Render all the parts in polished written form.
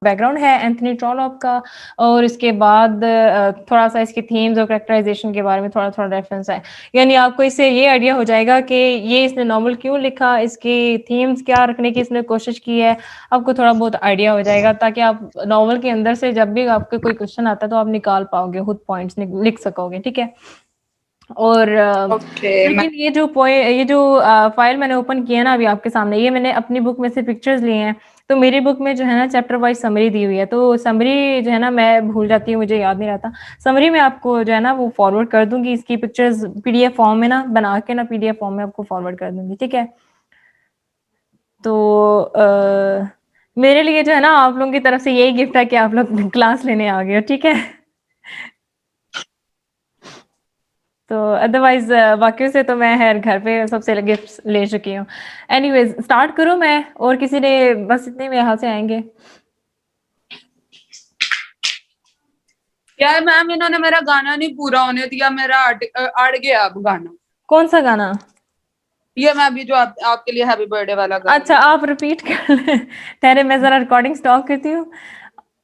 Background है Anthony ट्रॉलोप का, और इसके बाद थोड़ा सा इसकी थीम्स और कैरेक्टराइजेशन के बारे में थोड़ा-थोड़ा रेफरेंस है। यानी आपको इससे ये आइडिया हो जाएगा कि ये इसने नॉवल क्यों लिखा, इसकी थीम्स क्या रखने की इसने कोशिश की है, आपको थोड़ा बहुत आइडिया हो जाएगा, ताकि आप नॉवल के अंदर से जब भी आपको कोई क्वेश्चन आता है तो आप निकाल पाओगे, खुद पॉइंट्स लिख सकोगे, ठीक है? और ओके लेकिन ये जो फाइल मैंने ओपन किया ना अभी आपके सामने, ये मैंने अपनी बुक में से पिक्चर्स लिए हैं। तो मेरी बुक में जो है ना चैप्टर वाइज समरी दी हुई है, तो समरी जो है ना मैं भूल जाती हूँ, मुझे याद नहीं रहता। समरी मैं आपको जो है ना वो फॉरवर्ड कर दूंगी, इसकी पिक्चर्स पीडीएफ फॉर्म में ना बना के ना पीडीएफ फॉर्म में आपको फॉरवर्ड कर दूंगी, ठीक है? तो मेरे लिए जो है ना आप लोगों की तरफ से यही गिफ्ट है कि आप लोग क्लास लेने आ गए हो, ठीक है? तो अदरवाइज बाकियों से तो मैं है घर पे सबसे गिफ्ट्स ले चुकी हूँ। एनीवेज स्टार्ट करूँ मैं, और किसी ने बस इतने में यहाँ से आएंगे? यार मैम, इन्होंने मेरा गाना नहीं पूरा होने दिया, मेरा अड़ गया अब गाना। कौन सा गाना? ये मैं अभी जो आपके लिए हैप्पी बर्थडे वाला गा अच्छा रही हूँ। आप रिपीट कर लें। ठहरे मैं जरा रिकॉर्डिंग स्टॉप करती हूँ।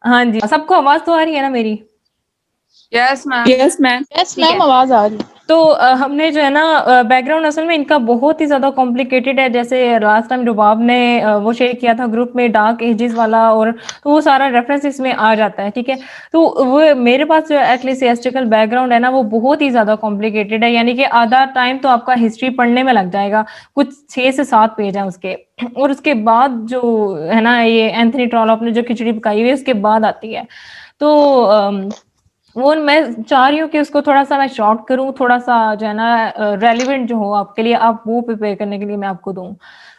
हाँ जी, सबको आवाज तो आ रही है ना मेरी? Yes ma'am. यस मैम, ठीक है। आवाज आ रही है। तो हमने जो है ना बैकग्राउंड असल में इनका बहुत ही ज़्यादा कॉम्प्लिकेटेड है। जैसे लास्ट टाइम रुबाब ने वो शेयर किया था ग्रुप में डार्क एजेस वाला, और तो वो सारा रेफरेंस इसमें आ जाता है, ठीक है? तो वो मेरे पास जो एक्लेसियास्टिकल बैकग्राउंड है ना वो बहुत ही ज़्यादा कॉम्प्लिकेटेड है, यानी कि आधा टाइम तो आपका हिस्ट्री पढ़ने में लग जाएगा, कुछ 6 से 7 पेज हैं उसके। और उसके बाद जो है ना ये एंथनी ट्रॉलोप ने जो खिचड़ी पकाई हुई है उसके बाद आती है। तो वो मैं चाह रही हूँ कि उसको थोड़ा-सा मैं शॉर्ट करूँ, थोड़ा-सा जो है ना रेलेवेंट जो हो आपके लिए, आप वो प्रिपेयर करने के लिए मैं आपको दूँ।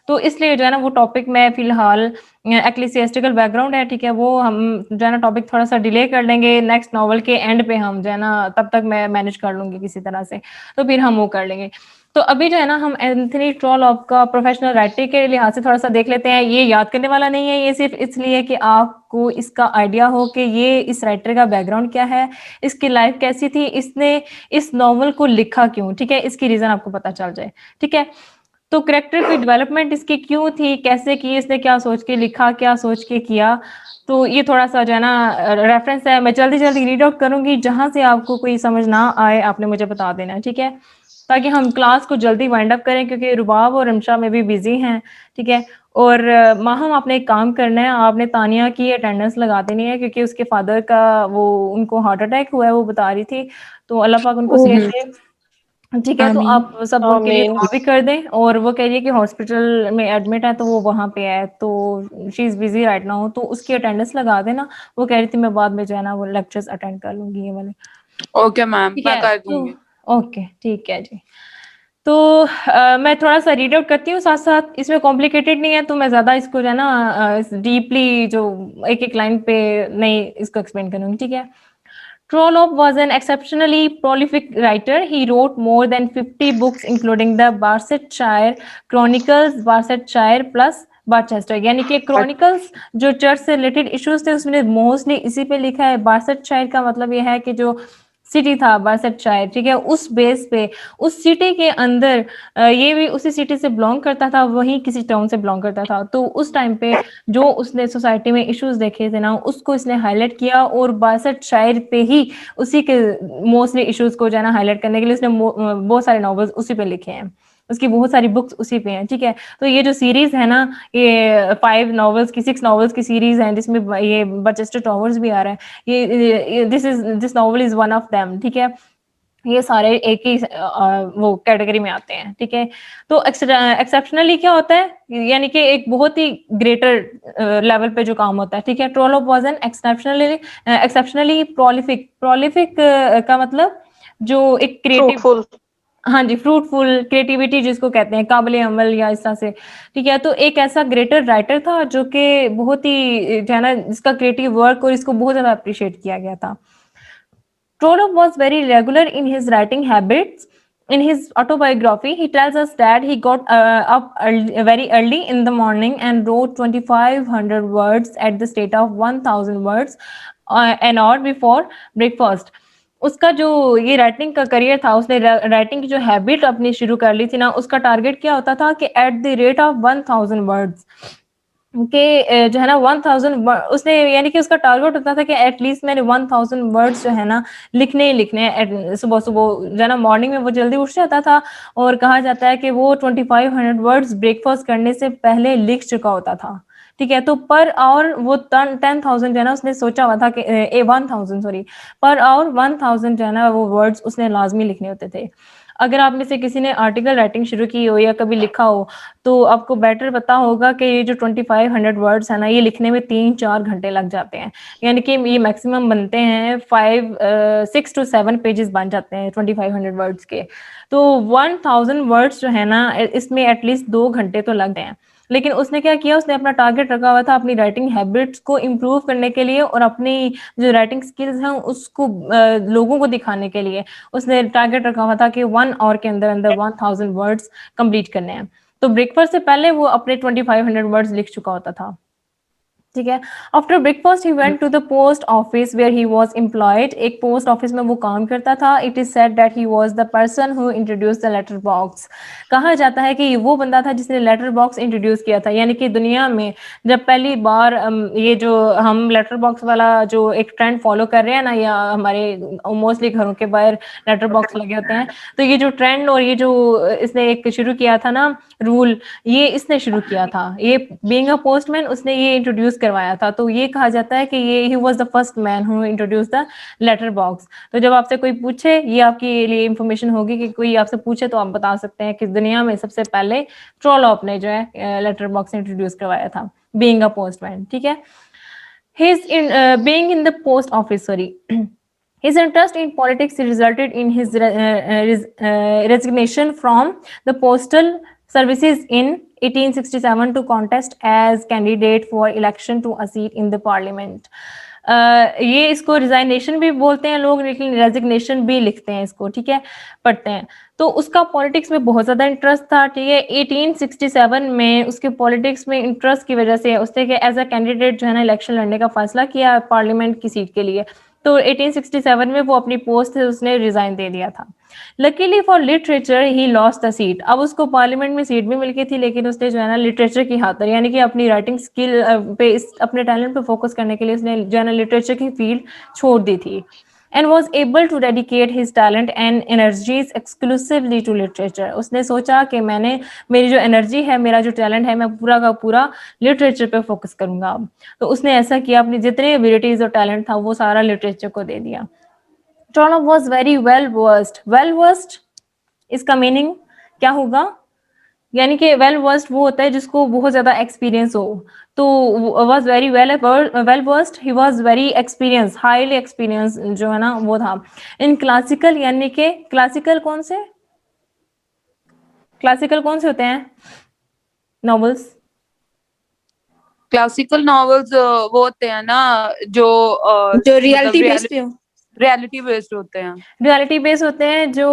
तो इसलिए जो है ना वो टॉपिक मैं फ़िलहाल एक्लेसियास्टिकल बैकग्राउंड है, ठीक है? वो हम जो है ना टॉपिक थोड़ा-सा डिले कर लेंगे, नेक्स्ट नॉवल के एंड पे हम जो है ना तब तक मैं मैनेज कर लूँगी किसी तरह से, तो फिर हम वो कर लेंगे। तो अभी जो है ना हम एंथनी ट्रॉलोप का प्रोफेशनल राइटर के लिहाज से थोड़ा-सा देख लेते हैं। ये याद करने वाला नहीं है, ये सिर्फ़ इसलिए कि आपको इसका आइडिया हो कि ये इस राइटर का बैकग्राउंड क्या है, इसकी लाइफ कैसी थी, इसने इस नॉवल को लिखा क्यों, ठीक है? इसकी रीज़न आपको पता चल जाए, ठीक है? तो कैरेक्टर की डेवलपमेंट इसकी क्यों थी, कैसे की, इसने क्या सोच के लिखा, क्या सोच के किया, तो ये थोड़ा-सा जो है ना रेफरेंस है। मैं जल्दी-जल्दी रीड आउट करूँगी, जहाँ से आपको कोई समझ ना आए आपने मुझे बता देना है, ठीक है? ताकि हम क्लास को जल्दी वाइंड अप करें, क्योंकि रुबाब और रिमशा में भी बिज़ी हैं, ठीक है? और माहम आपने एक काम करना है, आपने तानिया की अटेंडेंस लगा देनी है, क्योंकि उसके फादर का वो उनको हार्ट अटैक हुआ है, वो बता रही थी। तो अल्लाह पाक उनको सेहत दे, ठीक है? तो आमीन। आप सब उनके लिए दुआ भी कर दें। और वो कह रही है कि हॉस्पिटल में एडमिट है, तो वो वहाँ पे है, तो she is busy right now, तो उसकी अटेंडेंस लगा देना। वो कह रही थी मैं बाद में जो है ना वो लेक्चर्स अटेंड कर लूँगी ये वाले। ओके मैम, ठीक मैं है? कर तो दूंगी। ओके, ठीक है जी। तो मैं थोड़ा-सा रीड आउट करती हूँ साथ-साथ, इसमें कॉम्प्लिकेटेड नहीं है, तो मैं ज़्यादा इसको जो है ना डीपली जो एक-एक लाइन पे नहीं इसको एक्सप्लेन करूँगी, ठीक है? Trollope was an exceptionally prolific writer. He wrote more than 50 books, including the Barsetshire Chronicles, Barsetshire plus बारचेस्टर, यानी कि क्रॉनिकल्स जो चर्च से रिलेटेड इश्यूज थे उसमें मोस्टली इसी पे लिखा है। बारसेटशायर का मतलब ये है कि जो सिटी था बारसेटशायर, ठीक है? उस बेस पे उस सिटी के अंदर ये भी उसी सिटी से बिलोंग करता था, वहीं किसी टाउन से बिलोंग करता था। तो उस टाइम पे जो उसने सोसाइटी में इश्यूज देखे थे ना उसको इसने हाईलाइट किया, और बारसेटशायर पे ही उसी के मोस्टली इश्यूज को जो है ना हाईलाइट करने के लिए उसने बहुत सारे नॉवेल्स उसी पे लिखे हैं, उसकी बहुत सारी बुक्स उसी पे हैं, ठीक है? तो ये जो सीरीज है ना, ये 5 नॉवेल्स की 6 नॉवेल्स की सीरीज है, जिसमें ये बर्चेस्टर टावर्स भी आ रहा है। ये this novel is one of them, ठीक है? ये सारे एक ही वो कैटेगरी में आते हैं, ठीक है? तो एक्सेप्शनली क्या होता है, यानी कि एक बहुत ही ग्रेटर लेवल पे जो काम होता है, ठीक है? Trollope was an exceptionally prolific. Prolific का मतलब जो एक क्रिएटिव, फ्रूटफुल। हाँ जी, फ्रूटफुल, क्रिएटिविटी जिसको कहते हैं, काबिल अमल या इस तरह से, ठीक है? तो एक ऐसा ग्रेटर राइटर था जो कि बहुत ही जो है ना जिसका क्रिएटिव वर्क और इसको बहुत ज़्यादा अप्रिशिएट किया गया था। Trollope was very regular in his writing habits. In his autobiography, he tells us that he got up very early in the morning and wrote 2,500 words at the state of 1,000 words an hour before breakfast. उसका जो ये writing का career था, उसने writing की जो habit अपनी शुरू कर ली थी ना, उसका टारगेट क्या होता था कि at the rate of 1,000 words कि जो है ना 1000 उसने यानी कि उसका टारगेट होता था कि एटलीस्ट मैंने 1000 वर्ड्स जो है ना लिखने ही लिखने हैं सुबह सुबह जो है ना मॉर्निंग में वो जल्दी उठ जाता था और कहा जाता है कि वो 2500 वर्ड्स ब्रेकफास्ट करने से पहले लिख चुका होता था। ठीक है, तो पर आवर वो 10,000 जो है ना उसने सोचा हुआ था कि 1000 सॉरी पर आवर 1000 जो है ना वो वर्ड्स उसने लाजमी लिखने होते थे। अगर आप में से किसी ने आर्टिकल राइटिंग शुरू की हो या कभी लिखा हो तो आपको बेटर पता होगा कि ये जो 2500 वर्ड्स है ना ये लिखने में 3-4 घंटे लग जाते हैं। यानी कि ये मैक्सिमम बनते हैं 6 to 7 पेजेस बन जाते हैं 2500 वर्ड्स के। तो 1000 वर्ड्स जो है ना इसमें एटलीस्ट 2 घंटे तो लगते हैं। लेकिन उसने क्या किया, उसने अपना टारगेट रखा हुआ था अपनी राइटिंग हैबिट्स को इम्प्रूव करने के लिए और अपनी जो राइटिंग स्किल्स हैं उसको लोगों को दिखाने के लिए उसने टारगेट रखा हुआ था कि 1 आवर के अंदर अंदर 1000 वर्ड्स कंप्लीट करने हैं। तो ब्रेकफास्ट से पहले वो अपने 2500 वर्ड्स लिख चुका होता था। ठीक है, after breakfast he went to the post office where he was employed. एक पोस्ट ऑफिस में वो काम करता था। It is said that he was the person who introduce the letter box. कहा जाता है कि वो बंदा था जिसने लेटर बॉक्स इंट्रोड्यूस किया था। यानी कि दुनिया में जब पहली बार ये जो हम लेटर बॉक्स वाला जो एक ट्रेंड फॉलो कर रहे हैं ना, या हमारे मोस्टली घरों के बाहर लेटर बॉक्स लगे होते हैं, तो ये जो ट्रेंड और ये जो इसने एक शुरू किया था ना रूल, ये इसने शुरू किया था। ये बीइंग अ पोस्टमैन उसने ये इंट्रोड्यूस करवाया था। तो ये कहा जाता है कि he was the first man who introduce the letter box. तो जब आपसे कोई पूछे, ये आपके लिए इंफॉर्मेशन होगी कि कोई आपसे पूछे तो आप बता सकते हैं कि दुनिया में सबसे पहले ट्रोलॉप ने जो है लेटर बॉक्स इंट्रोड्यूस करवाया था बीइंग अ पोस्टमैन। ठीक है, his in being in the post office, sorry, his interest in politics resulted in his resignation from the postal services in 1867 to contest as candidate for election to a seat in the parliament. ये इसको resignation भी बोलते हैं लोग, लेकिन resignation भी लिखते हैं इसको। ठीक है, पढ़ते हैं। तो उसका पॉलिटिक्स में बहुत ज़्यादा इंटरेस्ट था। ठीक है, 1867 में उसके पॉलिटिक्स में इंटरेस्ट की वजह से उसने एज अ कैंडिडेट जो है ना इलेक्शन लड़ने का फैसला किया पार्लियामेंट की सीट के लिए। तो 1867 में वो अपनी पोस्ट से उसने रिजाइन दे दिया था। Luckily for literature he lost the seat. अब उसको पार्लियामेंट में सीट भी मिल गई थी, लेकिन उसने जो है ना लिटरेचर की खातर, यानी कि अपनी राइटिंग स्किल पे अपने टैलेंट पे फोकस करने के लिए उसने जो है ना लिटरेचर की फील्ड छोड़ दी थी and was able to dedicate his talent and energies exclusively to literature. उसने सोचा कि मैंने मेरी जो एनर्जी है, मेरा जो टैलेंट है, मैं पूरा का पूरा लिटरेचर पे फोकस करूंगा अब। तो उसने ऐसा किया, अपनी जितने एबिलिटीज और टैलेंट था वो सारा लिटरेचर को दे दिया। Trollope was very well versed. Well versed इसका मीनिंग क्या होगा? यानी कि वेल वर्स्ड वो होता है जिसको बहुत ज्यादा एक्सपीरियंस हो। तो was very well versed, he was very experience, highly experience जो है ना वो था इन क्लासिकल। यानी कि क्लासिकल कौन से होते हैं नॉवेल्स? क्लासिकल नॉवेल्स वो होते हैं ना जो जो मतलब रियलिटी बेस्ड पे हो। रियलिटी बेस्ड होते हैं। रियलिटी बेस होते हैं जो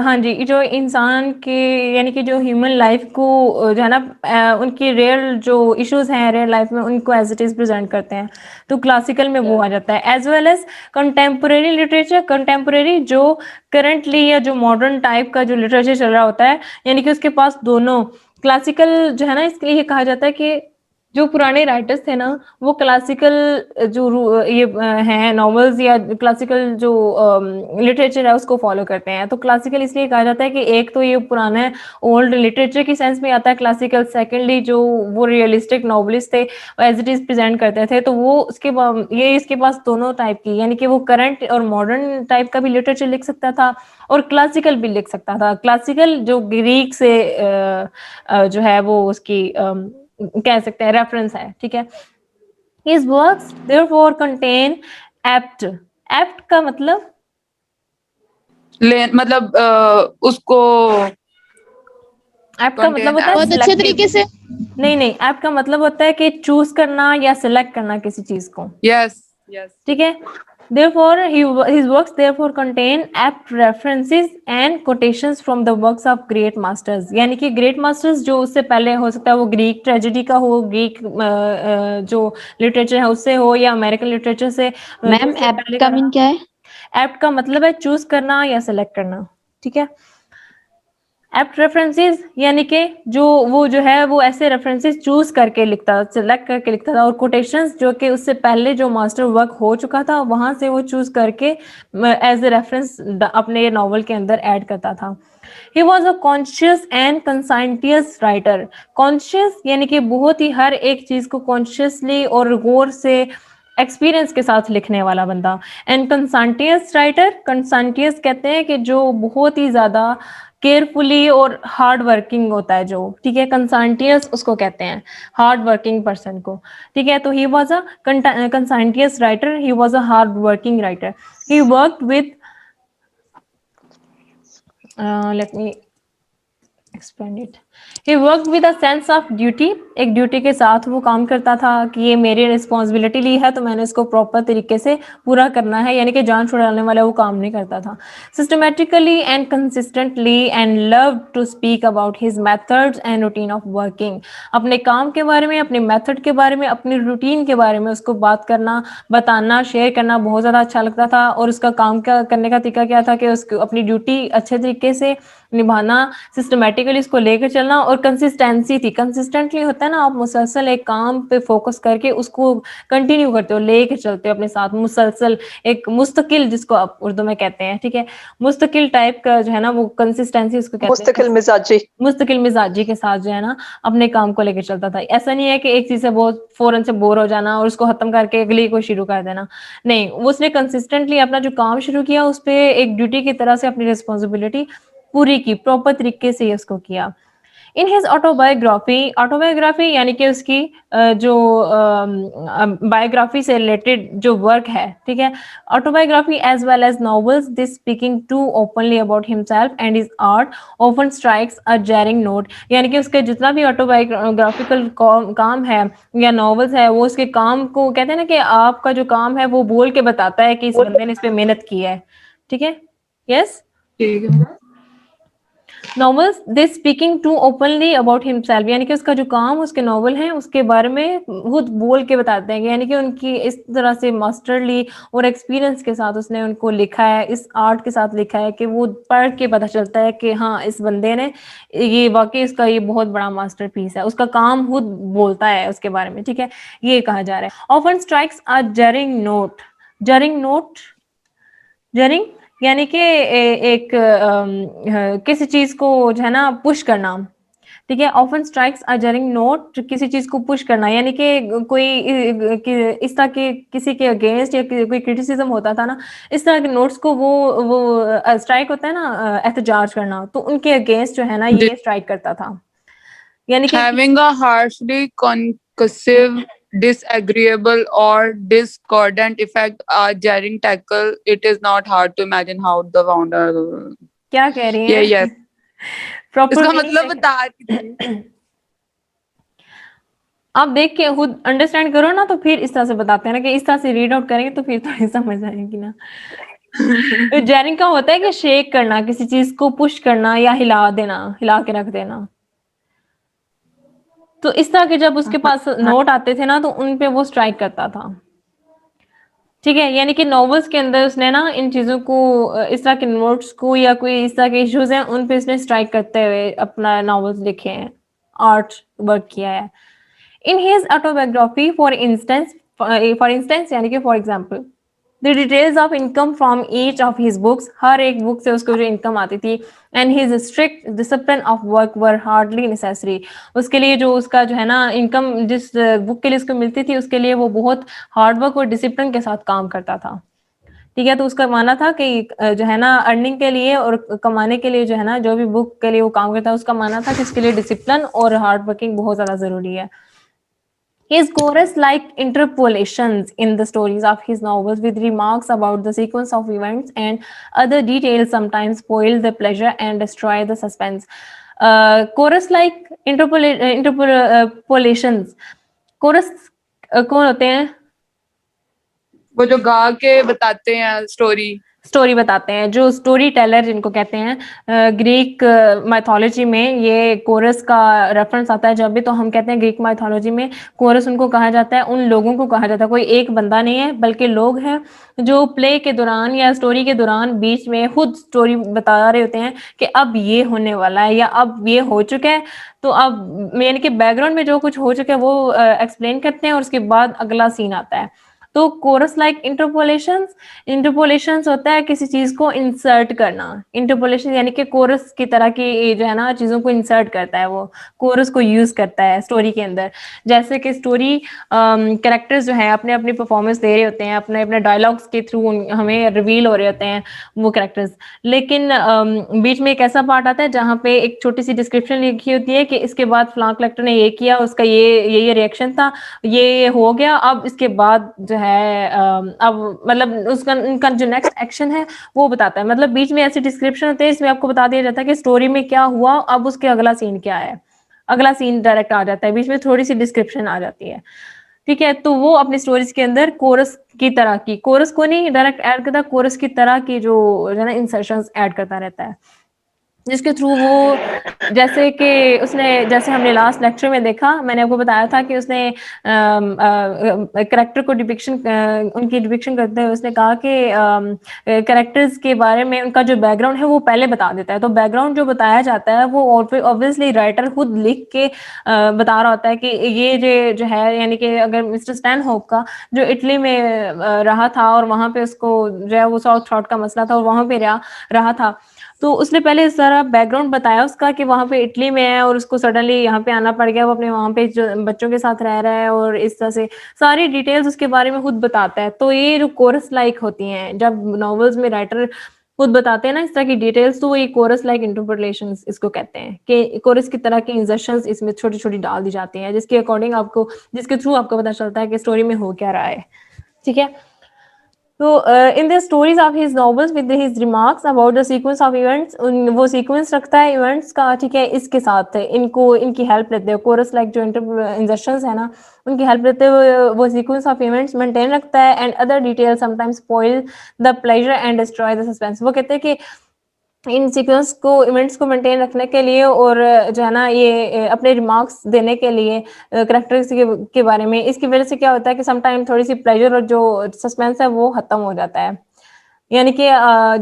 हाँ जी, जो इंसान के यानी कि जो ह्यूमन लाइफ को जो है ना उनकी रियल जो इश्यूज हैं रियल लाइफ में उनको एज इट इज प्रेजेंट करते हैं। तो क्लासिकल में वो आ जाता है। As well as contemporary literature, contemporary जो करंटली या जो मॉडर्न टाइप का जो लिटरेचर चल रहा होता है, यानी कि उसके पास दोनों। क्लासिकल जो है ना इसके लिए कहा जाता है कि जो पुराने राइटर्स थे ना वो क्लासिकल जो ये हैं नॉवेल्स या क्लासिकल जो लिटरेचर है उसको फॉलो करते हैं। तो क्लासिकल इसलिए कहा जाता है कि एक तो ये पुराना ओल्ड लिटरेचर की सेंस में आता है क्लासिकल। सेकेंडली जो वो रियलिस्टिक नॉवलिस्ट थे एज इट इज प्रेजेंट करते थे, तो वो ये इसके पास दोनों टाइप की, यानी कि वो करंट और मॉडर्न टाइप का भी लिटरेचर लिख सकता था और क्लासिकल भी लिख सकता था। क्लासिकल जो ग्रीक से जो है वो उसकी कह सकते हैं रेफरेंस है। ठीक है, his works therefore contain apt। apt का मतलब मतलब उसको apt का मतलब होता है बहुत अच्छे तरीके से। नहीं, apt का मतलब होता है कि चूज करना या सिलेक्ट करना किसी चीज को। Yes yes. ठीक है, therefore his works therefore contain apt references and quotations from the works of great masters। यानी कि ग्रेट मास्टर्स जो उससे पहले हो सकता है वो ग्रीक ट्रेजेडी का हो, ग्रीक जो लिटरेचर है उससे हो, या अमेरिकन लिटरेचर से। मैम एप्ट का मीन क्या है? एप्ट का मतलब है चूज करना या सिलेक्ट करना। ठीक है, एप्ट रेफरेंसेस यानी कि जो है वो ऐसे रेफरेंसेस चूज करके लिखता, सिलेक्ट करके लिखता था, और कोटेशंस जो कि उससे पहले जो मास्टर वर्क हो चुका था वहां से वो चूज करके एज ए रेफरेंस अपने नॉवल के अंदर ऐड करता था। He was a conscious and conscientious writer. Conscious यानी कि बहुत ही हर एक चीज को कॉन्शियसली और गौर से एक्सपीरियंस के साथ लिखने वाला बंदा। एंड कंसांटियस राइटर, कंसांटियस कहते हैं कि जो बहुत ही ज्यादा केयरफुली और हार्ड वर्किंग होता है जो, ठीक है, कंसांटियस उसको कहते हैं, हार्ड वर्किंग पर्सन को, ठीक है। तो he was a conscientious writer, he was a hard working writer. He worked with let me expand it. He worked with a sense of duty. एक ड्यूटी के साथ वो काम करता था कि ये मेरी रिस्पॉन्सिबिलिटी ली है तो मैंने इसको प्रॉपर तरीके से पूरा करना है, यानी कि जान छुड़ाने वाला वो काम नहीं करता था। Systematically and consistently and love to speak about his methods and routine of working. अपने काम के बारे में, अपने मेथड के बारे में, अपनी रूटीन के बारे में उसको बात करना, बताना, शेयर करना बहुत ज़्यादा अच्छा लगता था। और उसका काम का करने का तरीका क्या था कि उसको अपनी ड्यूटी अच्छे तरीके से निभाना, सिस्टमेटिकली इसको लेकर चलना, और कंसिस्टेंसी थी। कंसिस्टेंटली होता है ना, आप मुसलसल एक काम पे फोकस करके उसको कंटिन्यू करते हो, लेके चलते हो अपने साथ मुसलसल, एक मुस्तकिल जिसको आप उर्दू में कहते हैं, ठीक है, मुस्तकिल टाइप का जो है ना वो कंसिस्टेंसी उसको कहते हैं, मुस्तकिल मिजाजी। मुस्तकिल मिजाजी के साथ जो है ना अपने काम को लेकर चलता था। ऐसा नहीं है कि एक चीज से बहुत फौरन से बोर हो जाना और उसको खत्म करके अगली को शुरू कर देना, नहीं, उसने कंसिस्टेंटली अपना जो काम शुरू किया उस पर एक ड्यूटी की तरह से अपनी रिस्पॉन्सिबिलिटी पूरी की, प्रॉपर तरीके से उसको किया। इन हिज ऑटोबायोग्राफी, ऑटोबायोग्राफी यानी कि उसकी जो बायोग्राफी से रिलेटेड जो वर्क है, ठीक है, autobiography as well as novels, this speaking to openly about himself and his art often strikes a jarring note. यानी कि उसके जितना भी ऑटोबायोग्राफिकल काम है या नॉवेल्स है, वो उसके काम को कहते हैं ना कि आपका जो काम है वो बोल के बताता है कि इस बंदे ने इस पे मेहनत की है, ठीक है, यस। ठीक है। Novels they speaking to openly about himself, यानी कि उसका जो काम, उसके नॉवल हैं उसके बारे में खुद बोल के बताते हैं, यानी कि उनकी इस तरह से मास्टरली और एक्सपीरियंस के साथ उसने उनको लिखा है, इस आर्ट के साथ लिखा है कि वो पढ़ के पता चलता है कि हाँ इस बंदे ने ये वाकई इसका ये बहुत बड़ा मास्टरपीस है, उसका काम खुद बोलता है उसके बारे में, ठीक है, ये कहा जा रहा है। Often strikes a jarring note, jarring note, jarring यानी कि एक किसी चीज को जो है ना पुश करना, ठीक है, often strikes a jarring note, किसी चीज को पुश करना, यानी कि कोई इस तरह के किसी के अगेंस्ट या कोई क्रिटिसिज्म होता था ना, इस तरह के नोट्स को वो स्ट्राइक होता है ना एहतजाज करना, तो उनके अगेंस्ट जो है ना ये स्ट्राइक करता था, यानी कि Having a harshly concussive, disagreeable or discordant effect, a jarring tackle, it is not hard to imagine how the founder. क्या कह रही Yeah, हैं yes. प्रॉपर इसका मतलब बता रही थी। आप देख के खुद अंडरस्टैंड करो ना, तो फिर इस तरह से बताते हैं ना कि इस तरह से रीड आउट करेंगे तो फिर थोड़ी समझ आएगी ना। जैरिंग का होता है कि शेक करना, किसी चीज को पुश करना या हिला देना, हिला के रख देना। तो इस तरह के जब उसके पास नोट आते थे ना तो उन पे वो स्ट्राइक करता था, ठीक है, यानी कि नॉवेल्स के अंदर उसने ना इन चीजों को इस तरह के नोट्स को या कोई इस तरह के इश्यूज हैं उन पे उसने स्ट्राइक करते हुए अपना नॉवेल्स लिखे हैं, आर्ट वर्क किया है। In his autobiography, for instance यानी कि for example, the details of income from each of his books, हर एक बुक से उसको जो इनकम आती थी, and his strict discipline of work were hardly necessary, उसके लिए जो उसका जो है ना इनकम जिस बुक के लिए उसको मिलती थी उसके लिए वो बहुत हार्ड वर्क और डिसिप्लिन के साथ काम करता था, ठीक है। तो उसका मानना था कि जो है ना अर्निंग के लिए और कमाने के लिए जो है ना जो भी बुक के लिए वो काम करता है उसका मानना था कि इसके लिए डिसिप्लिन और हार्ड वर्किंग बहुत ज्यादा जरूरी है। His chorus-like interpolations in the stories of his novels with remarks about the sequence of events and other details sometimes spoil the pleasure and destroy the suspense. Chorus-like interpolations. Chorus कौन होते हैं? वो जो गा के बताते हैं स्टोरी। स्टोरी बताते हैं, जो स्टोरी टेलर जिनको कहते हैं। ग्रीक माइथोलॉजी में ये कोरस का रेफरेंस आता है जब भी, तो हम कहते हैं ग्रीक माइथोलॉजी में कोरस उनको कहा जाता है, उन लोगों को कहा जाता है, कोई एक बंदा नहीं है बल्कि लोग हैं जो प्ले के दौरान या स्टोरी के दौरान बीच में खुद स्टोरी बता रहे होते हैं कि अब ये होने वाला है या अब ये हो चुका है, तो अब यानी कि बैकग्राउंड में जो कुछ हो चुका है वो एक्सप्लेन करते हैं और उसके बाद अगला सीन आता है। तो कोरस लाइक इंटरपोलेशंस, इंटरपोलेशंस होता है किसी चीज को इंसर्ट करना। इंटरपोलेशन यानी कि कोरस की तरह की जो है ना चीजों को इंसर्ट करता है, वो कोरस को यूज करता है स्टोरी के अंदर। जैसे कि स्टोरी कैरेक्टर्स जो है अपने अपनी परफॉर्मेंस दे रहे होते हैं, अपने अपने डायलॉग्स के थ्रू हमें रिवील हो रहे होते हैं वो कैरेक्टर्स, लेकिन बीच में एक ऐसा पार्ट आता है जहाँ पे एक छोटी सी डिस्क्रिप्शन लिखी होती है कि इसके बाद फलां कलेक्टर ने ये किया, उसका ये रिएक्शन था, ये हो गया, अब इसके बाद जो है अब मतलब उसका उनका जो नेक्स्ट एक्शन है वो बताता है। मतलब बीच में ऐसी डिस्क्रिप्शन होते हैं इसमें आपको बता दिया जाता है कि स्टोरी में क्या हुआ, अब उसके अगला सीन क्या है, अगला सीन डायरेक्ट आ जाता है, बीच में थोड़ी सी डिस्क्रिप्शन आ जाती है। ठीक है, तो वो अपनी स्टोरीज के अंदर कोरस की तरह की, कोरस को नहीं डायरेक्ट ऐड करता, कोरस की तरह की जो है ना इंसर्शंस ऐड करता रहता है, जिसके थ्रू वो जैसे कि उसने, जैसे हमने लास्ट लेक्चर में देखा, मैंने आपको बताया था कि उसने करेक्टर को डिपिक्शन उनकी डिपिक्शन करते हुए उसने कहा कि करेक्टर्स के बारे में उनका जो बैकग्राउंड है वो पहले बता देता है। तो बैकग्राउंड जो बताया जाता है वो ऑब्वियसली राइटर खुद लिख के बता रहा होता है कि ये जो है, यानी कि अगर मिस्टर स्टैन होप का जो इटली में रहा था और वहां पे उसको जो है वो सॉल्ट थ्रॉट का मसला था और वहां पे रहा था, तो उसने पहले सारा बैकग्राउंड बताया उसका कि वहां पे इटली में है और उसको सडनली यहाँ पे आना पड़ गया, वो अपने वहां पे जो बच्चों के साथ रह रहा है और इस तरह से सारी डिटेल्स उसके बारे में खुद बताता है। तो ये जो कोरस लाइक होती हैं, जब नॉवेल्स में राइटर खुद बताते हैं ना इस तरह की डिटेल्स, तो ये कोरस लाइक इंटरप्रिटेशन इसको कहते हैं कि कोरस की तरह की इंजर्शंस इसमें छोटी छोटी डाल दी जाती हैं, जिसके अकॉर्डिंग आपको, जिसके थ्रू आपको पता चलता है कि स्टोरी में हो क्या रहा है। ठीक है, तो in the stories of his novels with his remarks about the sequence of events, वो sequence रखता है events का, ठीक है, इसके साथ इनको इनकी हेल्प लेते हैं, कोरस लाइक जो इंजर्शंस है ना उनकी हेल्प लेते हुए वो sequence of events मेंटेन रखता है, and other details sometimes spoil the pleasure and destroy the suspense। वो कहते हैं कि इन सीक्वेंस को, इवेंट्स को मेंटेन रखने के लिए और जो है ना ये अपने रिमार्क्स देने के लिए करेक्टर्स के बारे में, इसकी वजह से क्या होता है कि समटाइम थोड़ी सी प्लेजर और जो सस्पेंस है वो खत्म हो जाता है। यानी कि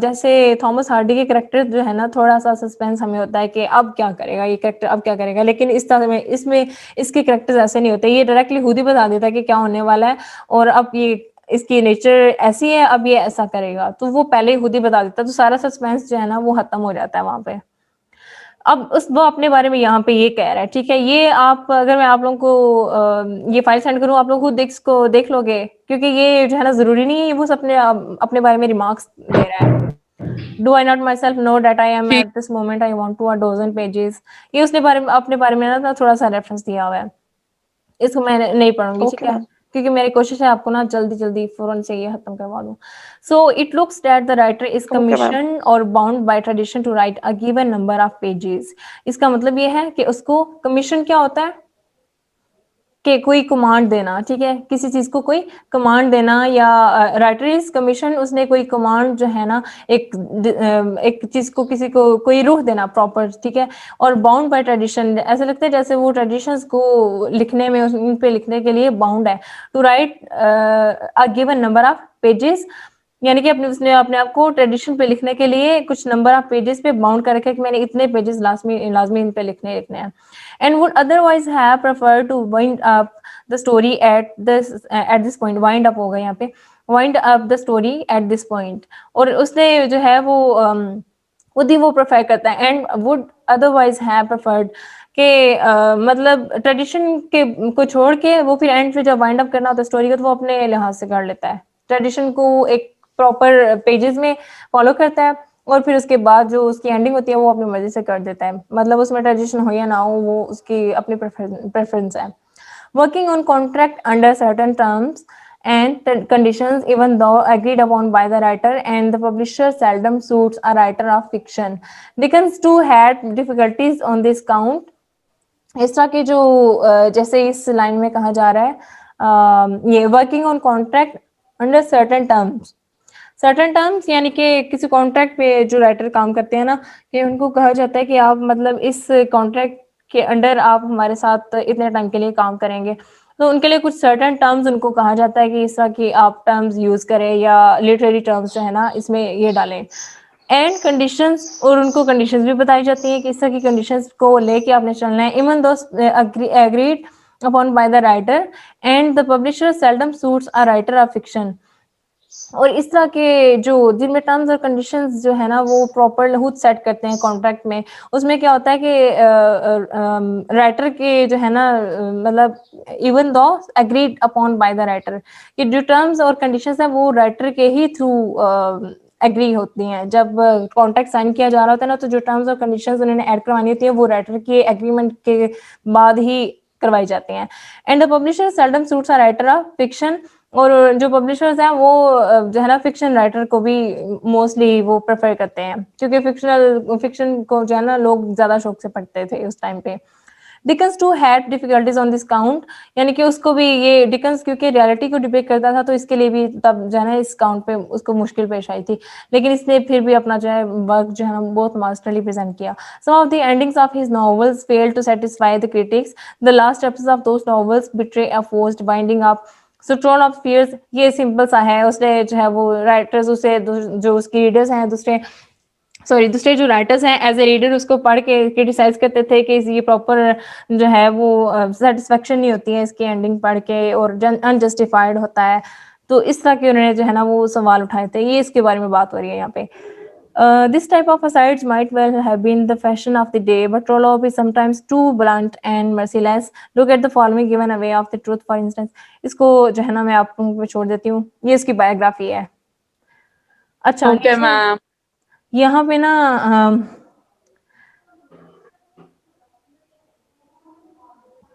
जैसे थॉमस हार्डी के करेक्टर जो है ना, थोड़ा सा सस्पेंस हमें होता है कि अब क्या करेगा ये करेक्टर, अब क्या करेगा, लेकिन इस तरह में इसमें इसके करेक्टर्स ऐसे नहीं होते, ये डायरेक्टली खुद ही बता देता है कि क्या होने वाला है और अब ये इसकी नेचर ऐसी है, अब ये ऐसा करेगा, तो वो पहले ही खुद ही बता देता है, तो सारा सस्पेंस जो है ना वो खत्म हो जाता है वहां पे। अब उस वो अपने बारे में यहाँ पे ये कह रहा है, ठीक है, ये आप अगर मैं आप लोगों को ये फाइल सेंड करूँ, आप लोग खुद इसको देख लोगे, क्योंकि ये जो है ना जरूरी नहीं है, ये वो अपने अपने बारे में रिमार्क्स दे रहा है। Do I not myself know that I am ठीक। At this moment I want to a dozen pages, ये उसने बारे में अपने बारे में ना थोड़ा सा रेफरेंस दिया हुआ है, इसको मैं नहीं पढ़ूंगी, ठीक है, क्योंकि मेरी कोशिश है आपको ना जल्दी जल्दी फौरन से ये खत्म करवा दूं। So it looks that the writer is commission और bound by tradition to write a given number of pages. इसका मतलब ये है कि उसको कमीशन क्या होता है कि कोई कमांड देना, ठीक है, किसी चीज को कोई कमांड देना, या राइटर इज कमीशन, उसने कोई कमांड जो है ना एक चीज को किसी को कोई रूह देना प्रॉपर, ठीक है, और बाउंड बाय ट्रेडिशन, ऐसा लगता है जैसे वो ट्रेडिशंस को लिखने में, उन पे लिखने के लिए बाउंड है to write a given number of pages, यानी कि अपने उसने अपने आप को ट्रेडिशन पे लिखने के लिए कुछ नंबर ऑफ पेजेस पे बाउंड कर रखा है कि मैंने इतने पेजेस लाजमी इन पे लिखने हैं, and would otherwise have preferred to wind up the story at this point। wind up होगा यहाँ पे, wind up the story at this point, और उसने जो है वो खुद ही वो प्रेफर करता है, and would otherwise have preferred के मतलब ट्रेडिशन के को छोड़ के वो फिर एंड पे जब वाइंड अप करना होता है स्टोरी का, तो वो अपने लिहाज से कर लेता है, ट्रेडिशन को एक प्रॉपर पेजेस में फॉलो करता है और फिर उसके बाद जो उसकी एंडिंग होती है वो अपनी मर्जी से कर देता है, मतलब उसमें ट्रेडिशन हो या ना हो वो उसकी अपनी प्रेफरेंस है। Working on contract under certain terms and conditions even though agreed upon by the writer and the publisher seldom suits a writer of fiction। Dickens too had difficulties on this count। इस तरह के जो जैसे इस line में कहा जा रहा है ये working on contract under certain terms, certain terms यानी कि किसी कॉन्ट्रैक्ट पे जो राइटर काम करते हैं ना, कि उनको कहा जाता है कि आप मतलब इस कॉन्ट्रैक्ट के अंडर आप हमारे साथ इतने टाइम के लिए काम करेंगे, तो उनके लिए कुछ सर्टेन टर्म्स उनको कहा जाता है कि इस तरह की आप टर्म्स यूज करें या लिटरेरी टर्म्स जो है ना इसमें ये डालें। एंड कंडीशंस, और उनको कंडीशंस भी बताई जाती हैं कि इस तरह की कंडीशंस को लेके आपने चलना है। Even though agreed upon by the writer and the publisher seldom suits a writer of fiction. और इस तरह के जो जिनमें टर्म्स और कंडीशंस जो है ना वो प्रॉपर खुद सेट करते हैं कॉन्ट्रैक्ट में, उसमें क्या होता है कि राइटर के जो है ना मतलब even though agreed upon by the writer, कि जो टर्म्स और कंडीशंस है वो राइटर के ही थ्रू एग्री होती हैं। जब कॉन्ट्रैक्ट साइन किया जा रहा होता है ना, तो जो टर्म्स और कंडीशंस उन्होंने ऐड करवानी होती है वो राइटर के एग्रीमेंट के बाद ही करवाई जाती हैं। And the publisher seldom suits a writer of fiction, और जो पब्लिशर्स हैं वो जो है ना फिक्शन राइटर को भी मोस्टली वो प्रेफर करते हैं, क्योंकि फिक्शन को जो है ना लोग ज्यादा शौक से पढ़ते थे उस टाइम पे। Dickens too had difficulties on this count, यानी कि उसको भी ये डिकन्स क्योंकि रियलिटी को डिपिक्ट करता था, तो इसके लिए भी तब जो है ना इस काउंट पे उसको मुश्किल पेश आई थी, लेकिन इसने फिर भी अपना जो है वर्क जो है ना बहुत मास्टरली प्रेजेंट किया। Some of the endings of his novels fail to satisfy the critics, the last chapters of those novels betray a forced binding of so throne of spears. ये सिंपल सा है, उसने जो है वो राइटर्स उसे जो उसकी रीडर्स हैं दूसरे जो राइटर्स हैं एज ए रीडर उसको पढ़ के क्रिटिसाइज करते थे कि ये प्रॉपर जो है वो सेटिस्फेक्शन नहीं होती है इसकी एंडिंग पढ़ के, और अनजस्टिफाइड होता है। तो इस तरह के उन्होंने जो है ना वो सवाल उठाए थे, ये इसके बारे में बात हो रही है यहाँ पे। This type of asides might well have been the fashion of the day, but Trollope is sometimes too blunt and merciless. Look at the following given away of the truth, for instance. इसको जो है ना मैं आप लोगों पे छोड़ देती हूँ, ये इसकी बायोग्राफी है। अच्छा, ओके मैम। यहाँ पे ना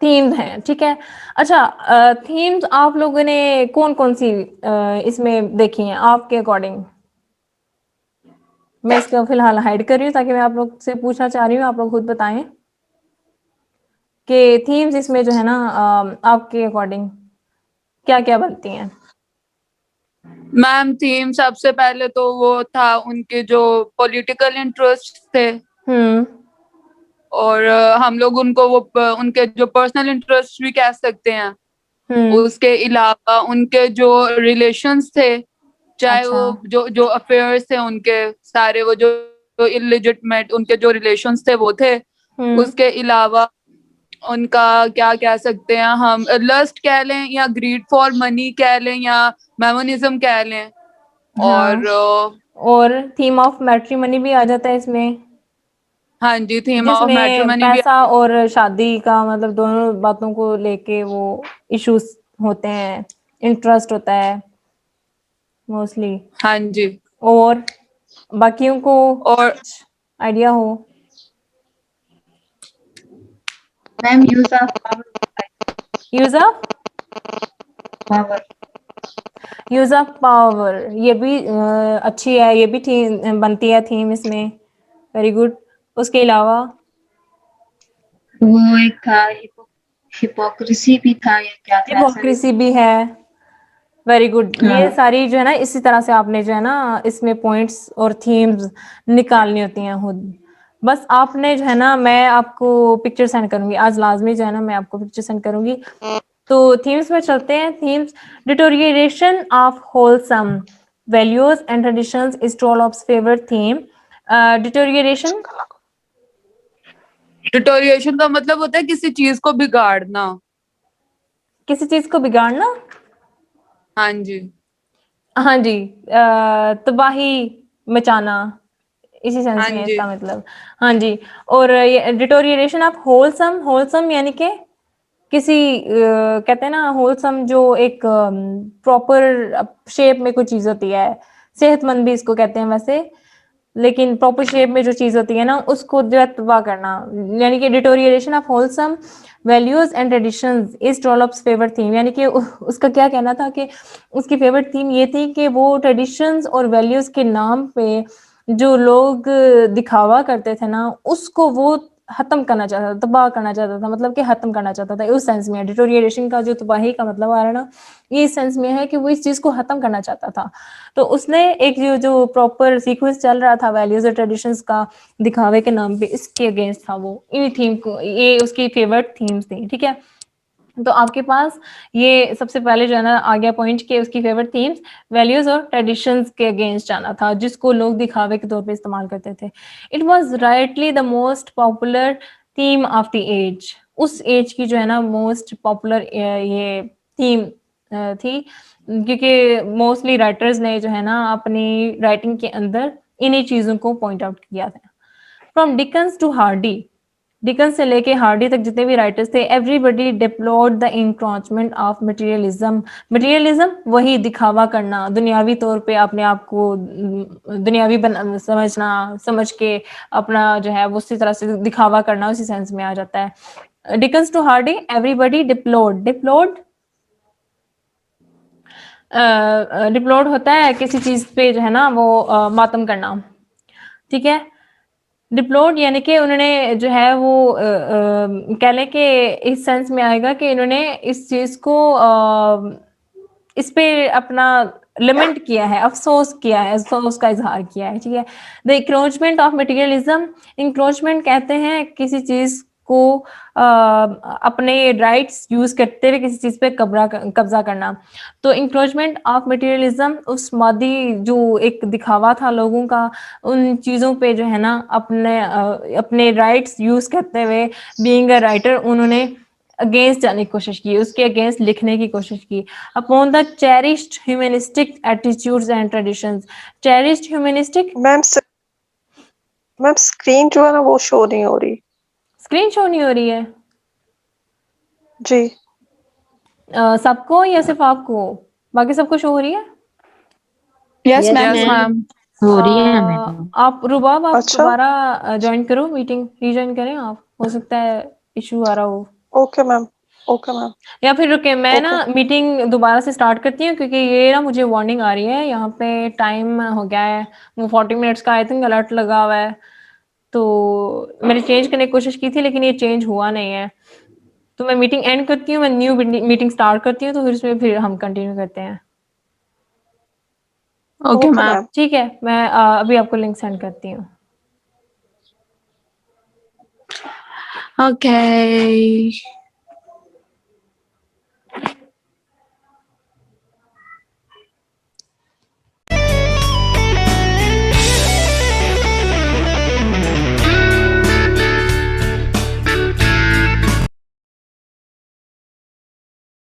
थीम्स हैं, ठीक है। अच्छा, थीम्स आप लोगों ने कौन कौन सी इसमें देखी हैं आपके अकॉर्डिंग? मैं इसको फिलहाल हाइड कर रही हूँ ताकि मैं आप लोग से पूछना चाह रही हूँ, आप लोग खुद बताएं कि थीम्स इसमें जो है ना आपके अकॉर्डिंग क्या क्या बनती हैं? मैम थीम सबसे पहले तो वो था उनके जो पॉलिटिकल इंटरेस्ट थे, और हम लोग उनको वो उनके जो पर्सनल इंटरेस्ट भी कह सकते हैं। उसके अलावा उनके जो रिलेशंस थे, चाहे अच्छा। वो जो जो अफेयर्स थे उनके सारे, वो जो इलिजिटमेट उनके जो रिलेशंस थे वो थे। उसके अलावा उनका क्या कह सकते हैं हम, लस्ट कह लें या ग्रीड फॉर मनी कह लें या मेमोनिज्म कह लें। हाँ, और थीम ऑफ मैट्रिमनी भी आ जाता है इसमें, हाँ जी, थीम ऑफ जिसमें मैट्रिमनी भी। पैसा और शादी का मतलब दोनों बातों को लेके वो इश्यूज होते हैं, इंटरेस्ट होता है मोस्टली। हाँ जी। और बाकियों को और आइडिया हो? Ma'am use of use of power. Use of power, ये भी अच्छी है, ये भी थीम बनती है थीम इसमें। Very good. उसके अलावा वो एक था हिपोक्रेसी भी था या क्या था ऐसा? हिपोक्रेसी भी है। Very good. ये हाँ। सारी जो है ना इसी तरह से आपने जो है ना इसमें पॉइंट्स और थीम्स निकालनी होती हैं खुद। बस आपने जो है ना, मैं आपको पिक्चर सेंड करूंगी आज लाजमी, जो है ना मैं आपको पिक्चर सेंड करूंगी। तो थीम्स में चलते हैं। Themes, deterioration of wholesome values and traditions is Trollope's favourite theme. Deterioration deterioration का मतलब होता है किसी चीज को बिगाड़ना। किसी चीज को बिगाड़ना। हाँ जी। हाँ जी, तबाही मचाना, इसी सेंस हाँ में है जी। इसका मतलब। हाँ जी। और ये डिटोरिएशन ऑफ होलसम, होलसम यानी कि किसी कहते हैं ना होलसम, जो एक प्रॉपर शेप में कोई चीज होती है, सेहतमंद भी इसको कहते हैं वैसे, लेकिन प्रॉपर शेप में जो चीज होती है ना उसको जो है तबाह करना, यानी कि deterioration of wholesome values and traditions is Trollope's favourite theme. यानी कि उसका क्या कहना था कि उसकी फेवरेट थीम ये थी कि वो ट्रेडिशंस और वैल्यूज के नाम पे जो लोग दिखावा करते थे ना उसको वो खत्म करना चाहता था, तबाह करना चाहता था, मतलब कि खत्म करना चाहता था, उस सेंस में डिटोरिएशन का जो तबाही का मतलब आ रहा है ना, ये इस सेंस में है कि वो इस चीज़ को खत्म करना चाहता था। तो उसने एक जो प्रॉपर सीक्वेंस चल रहा था वैल्यूज और ट्रेडिशंस का दिखावे के नाम पे, इसके अगेंस्ट था वो। इन थीम को, ये उसकी फेवरेट थीम्स थी, ठीक है। तो आपके पास ये सबसे पहले जो है ना आ गया पॉइंट कि उसकी फेवरेट थीम्स वैल्यूज और ट्रेडिशंस के अगेंस्ट जाना था, जिसको लोग दिखावे के तौर पे इस्तेमाल करते थे। It was rightly the most popular theme of the age. उस एज की जो है ना मोस्ट पॉपुलर ये थीम थी, क्योंकि मोस्टली राइटर्स ने जो है ना अपनी राइटिंग के अंदर इन्हीं चीज़ों को पॉइंट आउट किया था। From Dickens to Hardy, Dickens से लेके हार्डी तक जितने भी राइटर्स थे, everybody deplored the encroachment of materialism. Materialism वही दिखावा करना, दुनियावी तौर पे अपने आप को दुनियावी समझना, समझ के अपना जो है वो उसी तरह से दिखावा करना, उसी सेंस में आ जाता है। Dickens to Hardy, everybody deplored. Deplored deplored होता है किसी चीज पे जो है ना वो मातम करना, ठीक है। डिप्लोड यानी कि उन्होंने जो है वो कह लें कि इस सेंस में आएगा कि इन्होंने इस चीज़ को इस पे अपना लिमेंट किया है, अफसोस किया है, अफसोस का इजहार किया है, ठीक है। The encroachment of materialism, encroachment कहते हैं किसी चीज़ को अपने राइट्स यूज करते हुए किसी चीज़ पे कब्जा करना। तो इंक्रोचमेंट ऑफ मटेरियलिज्म उस मादी जो एक दिखावा था लोगों का उन चीज़ों पे जो है ना अपने राइट्स यूज करते हुए बीइंग अ राइटर उन्होंने अगेंस्ट जाने की कोशिश की, उसके अगेंस्ट लिखने की कोशिश की। Upon the cherished humanistic attitudes and traditions. Cherished humanistic, ma'am ma'am screen जो है ना वो शो नहीं हो रही। स्क्रीन शो नहीं हो रही है जी सबको या सिर्फ आपको? बाकी सबको शो हो रही है? Yes yes ma'am. मैम हो रही है हमें तो। आप रुबाब, आप अच्छा दोबारा ज्वाइन करो, मीटिंग रीज्वाइन करें आप, हो सकता है इशू आ रहा हो। Okay ma'am, okay ma'am. या फिर रुके, मैं ना ओके मीटिंग दोबारा से स्टार्ट करती हूँ, क्योंकि ये ना मुझे वार्निंग आ रही है, यहाँ पे टाइम हो गया है वो 40 मिनट्स का आई थिंक अलर्ट लगा हुआ है। तो मैंने चेंज करने की कोशिश की थी लेकिन ये चेंज हुआ नहीं है। तो मैं मीटिंग एंड करती हूँ, मैं न्यू मीटिंग स्टार्ट करती हूँ, तो फिर उसमें फिर हम कंटिन्यू करते हैं। Okay okay ma'am. मैम। ठीक है, मैं अभी आपको लिंक सेंड करती हूँ। ओके